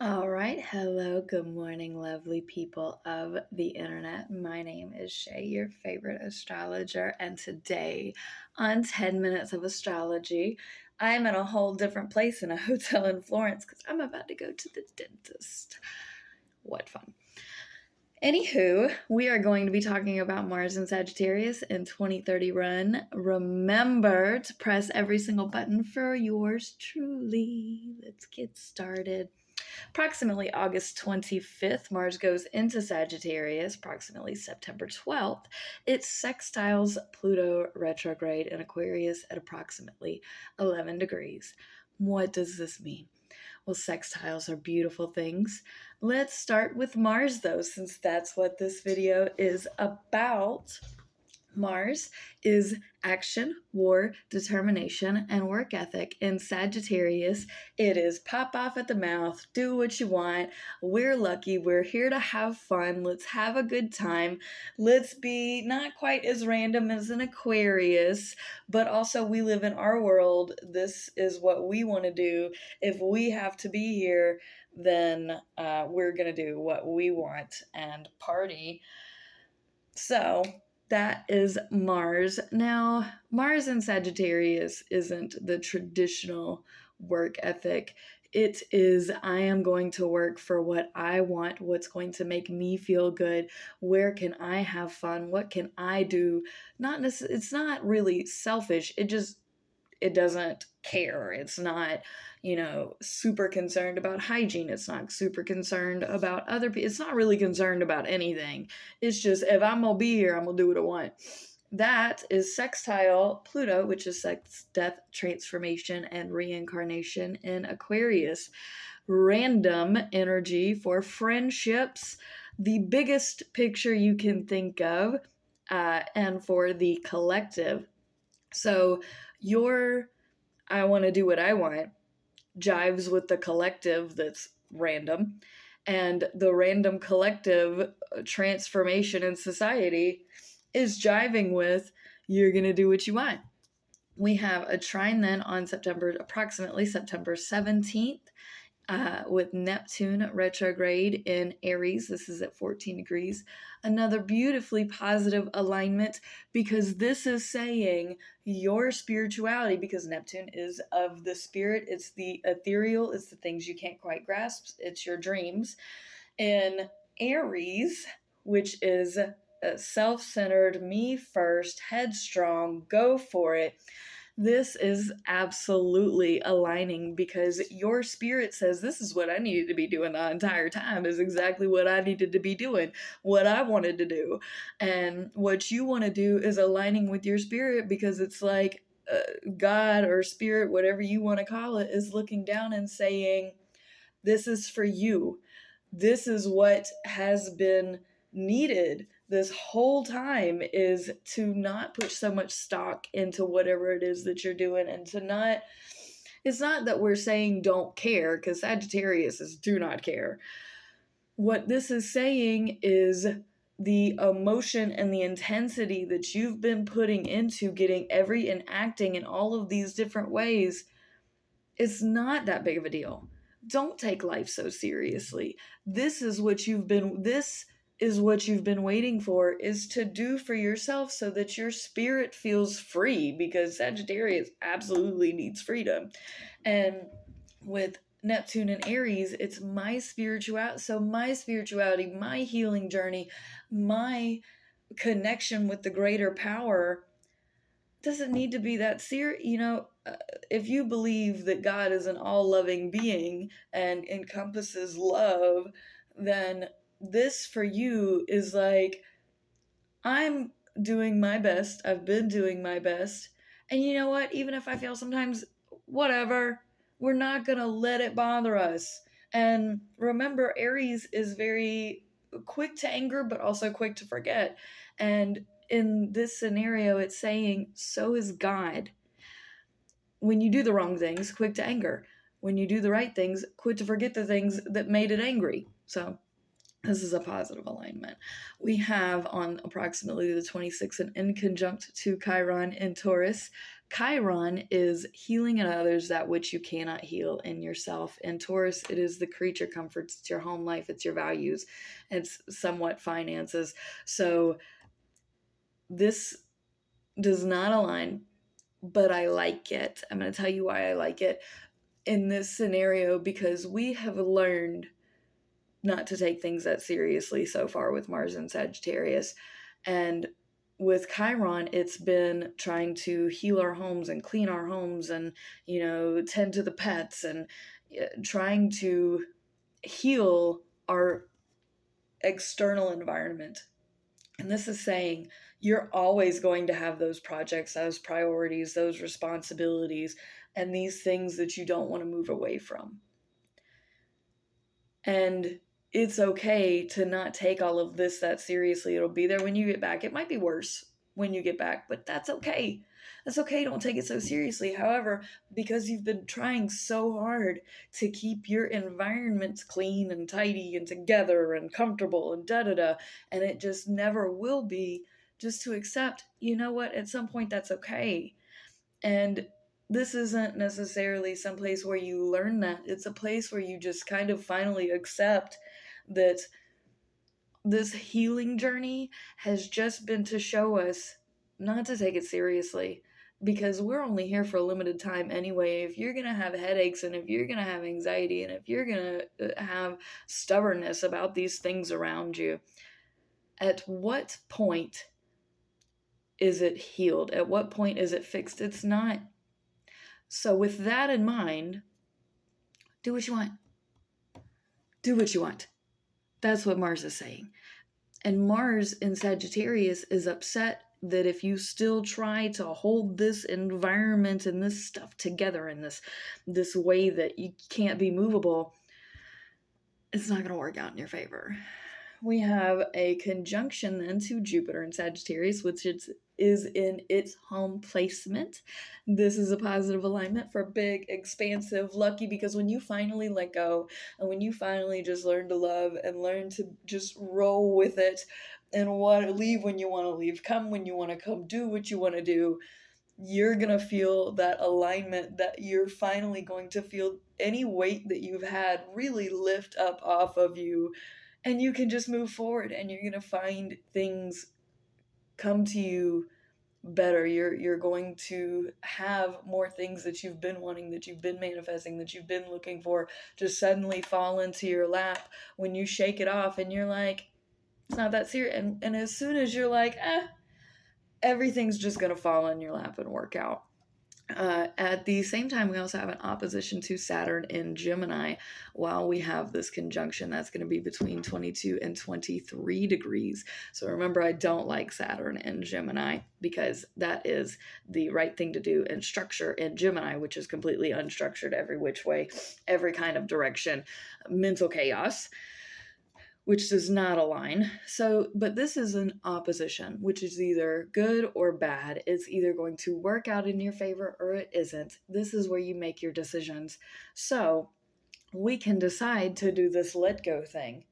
All right. Hello. Good morning, lovely people of the internet. My name is Shay, your favorite astrologer. And today on 10 Minutes of Astrology, I'm in a whole different place in a hotel in Florence because I'm about to go to the dentist. What fun. Anywho, we are going to be talking about Mars and Sagittarius in 2030 run. Remember to press every single button for yours truly. Let's get started. Approximately August 25th, Mars goes into Sagittarius. Approximately September 12th, it sextiles Pluto retrograde in Aquarius at approximately 11 degrees. What does this mean? Well, sextiles are beautiful things. Let's start with Mars, though, since that's what this video is about. Mars is action, war, determination, and work ethic. In Sagittarius, it is pop off at the mouth, do what you want. We're lucky. We're here to have fun. Let's have a good time. Let's be not quite as random as an Aquarius, but also we live in our world. This is what we want to do. If we have to be here, then we're going to do what we want and party. So that is Mars. Now, Mars in Sagittarius isn't the traditional work ethic. It is, I am going to work for what I want, what's going to make me feel good. Where can I have fun? What can I do? It's not really selfish. It doesn't care. It's not, super concerned about hygiene. It's not super concerned about other people. It's not really concerned about anything. It's just, if I'm going to be here, I'm going to do what I want. That is sextile Pluto, which is sex, death, transformation, and reincarnation in Aquarius. Random energy for friendships, the biggest picture you can think of, and for the collective. So your I want to do what I want jives with the collective that's random. And the random collective transformation in society is jiving with you're going to do what you want. We have a trine then on approximately September 17th. With Neptune retrograde in Aries. This is at 14 degrees. Another beautifully positive alignment because this is saying your spirituality, because Neptune is of the spirit, it's the ethereal, it's the things you can't quite grasp, it's your dreams. In Aries, which is self-centered, me first, headstrong, go for it. This is absolutely aligning because your spirit says this is what I needed to be doing the entire time, is exactly what I needed to be doing, what I wanted to do. And what you want to do is aligning with your spirit because it's like God or spirit, whatever you want to call it, is looking down and saying, this is for you. This is what has been needed this whole time, is to not put so much stock into whatever it is that you're doing, and to not, it's not that we're saying don't care, because Sagittarius is do not care. What this is saying is the emotion and the intensity that you've been putting into getting and acting in all of these different ways, it's not that big of a deal. Don't take life so seriously. This is what you've been waiting for, is to do for yourself so that your spirit feels free, because Sagittarius absolutely needs freedom. And with Neptune and Aries, it's my spirituality. So my spirituality, my healing journey, my connection with the greater power doesn't need to be that serious. If you believe that God is an all-loving being and encompasses love, then this for you is like, I'm doing my best. I've been doing my best. And you know what? Even if I fail sometimes, whatever. We're not going to let it bother us. And remember, Aries is very quick to anger, but also quick to forget. And in this scenario, it's saying, so is God. When you do the wrong things, quick to anger. When you do the right things, quick to forget the things that made it angry. So this is a positive alignment. We have on approximately the 26th an inconjunct to Chiron in Taurus. Chiron is healing in others that which you cannot heal in yourself. And Taurus, it is the creature comforts, it's your home life, it's your values, it's somewhat finances. So this does not align, but I like it. I'm going to tell you why I like it in this scenario, because we have learned not to take things that seriously so far with Mars and Sagittarius. And with Chiron, it's been trying to heal our homes and clean our homes and, tend to the pets and trying to heal our external environment. And this is saying you're always going to have those projects, those priorities, those responsibilities, and these things that you don't want to move away from. And it's okay to not take all of this that seriously. It'll be there when you get back. It might be worse when you get back, but that's okay. That's okay. Don't take it so seriously. However, because you've been trying so hard to keep your environments clean and tidy and together and comfortable and and it just never will be, just to accept, you know what, at some point that's okay. And this isn't necessarily some place where you learn that. It's a place where you just kind of finally accept that this healing journey has just been to show us not to take it seriously, because we're only here for a limited time anyway. If you're going to have headaches and if you're going to have anxiety and if you're going to have stubbornness about these things around you, at what point is it healed? At what point is it fixed? It's not. So with that in mind, do what you want. Do what you want. That's what Mars is saying. And Mars in Sagittarius is upset that if you still try to hold this environment and this stuff together in this way that you can't be movable, it's not going to work out in your favor. We have a conjunction then to Jupiter in Sagittarius, which is in its home placement. This is a positive alignment for big, expansive, lucky, because when you finally let go and when you finally just learn to love and learn to just roll with it and leave when you want to leave, come when you want to come, do what you want to do, you're going to feel that alignment, that you're finally going to feel any weight that you've had really lift up off of you. And you can just move forward and you're going to find things come to you better. You're going to have more things that you've been wanting, that you've been manifesting, that you've been looking for, just suddenly fall into your lap when you shake it off and you're like, it's not that serious. And as soon as you're like, everything's just going to fall in your lap and work out. At the same time, we also have an opposition to Saturn in Gemini while we have this conjunction that's going to be between 22 and 23 degrees. So remember, I don't like Saturn in Gemini because that is the right thing to do in structure in Gemini, which is completely unstructured every which way, every kind of direction, mental chaos, which does not align. So, but this is an opposition, which is either good or bad. It's either going to work out in your favor or it isn't. This is where you make your decisions. So we can decide to do this let go thing,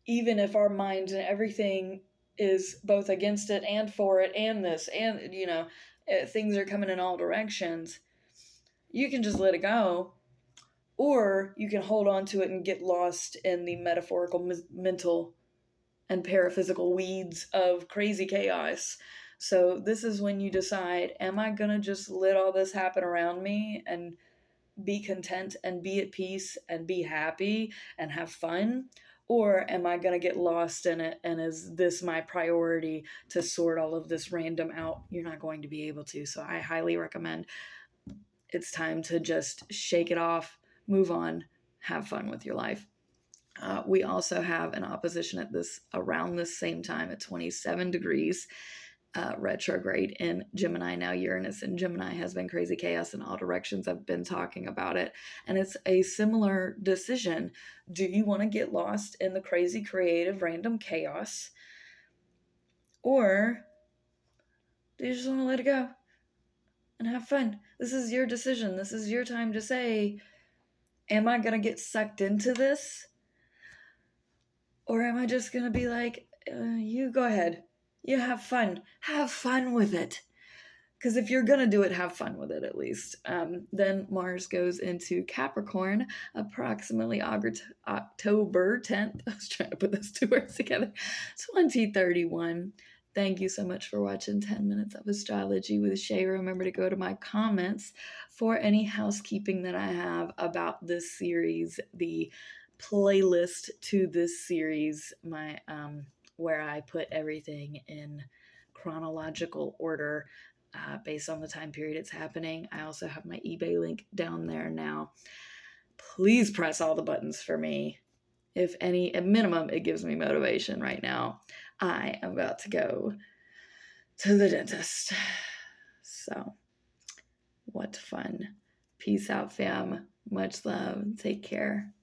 even if our mind and everything is both against it and for it and this, and, things are coming in all directions. You can just let it go. Or you can hold on to it and get lost in the metaphorical, mental, and paraphysical weeds of crazy chaos. So this is when you decide, am I going to just let all this happen around me and be content and be at peace and be happy and have fun? Or am I going to get lost in it? And is this my priority to sort all of this random out? You're not going to be able to. So I highly recommend it's time to just shake it off, move on, have fun with your life. We also have an opposition around this same time at 27 degrees retrograde in Gemini. Now Uranus in Gemini has been crazy chaos in all directions. I've been talking about it. And it's a similar decision. Do you want to get lost in the crazy, creative, random chaos? Or do you just want to let it go and have fun? This is your decision. This is your time to say, am I going to get sucked into this? Or am I just going to be like, you go ahead. You have fun. Have fun with it. because if you're gonna do it, have fun with it at least. Then Mars goes into Capricorn approximately October 10th. I was trying to put those two words together. 2031. Thank you so much for watching 10 Minutes of Astrology with Shay. Remember to go to my comments for any housekeeping that I have about this series, the playlist to this series, my where I put everything in chronological order based on the time period it's happening. I also have my eBay link down there now. Please press all the buttons for me. If any, at minimum, it gives me motivation right now. I am about to go to the dentist. So, what fun. Peace out, fam. Much love. Take care.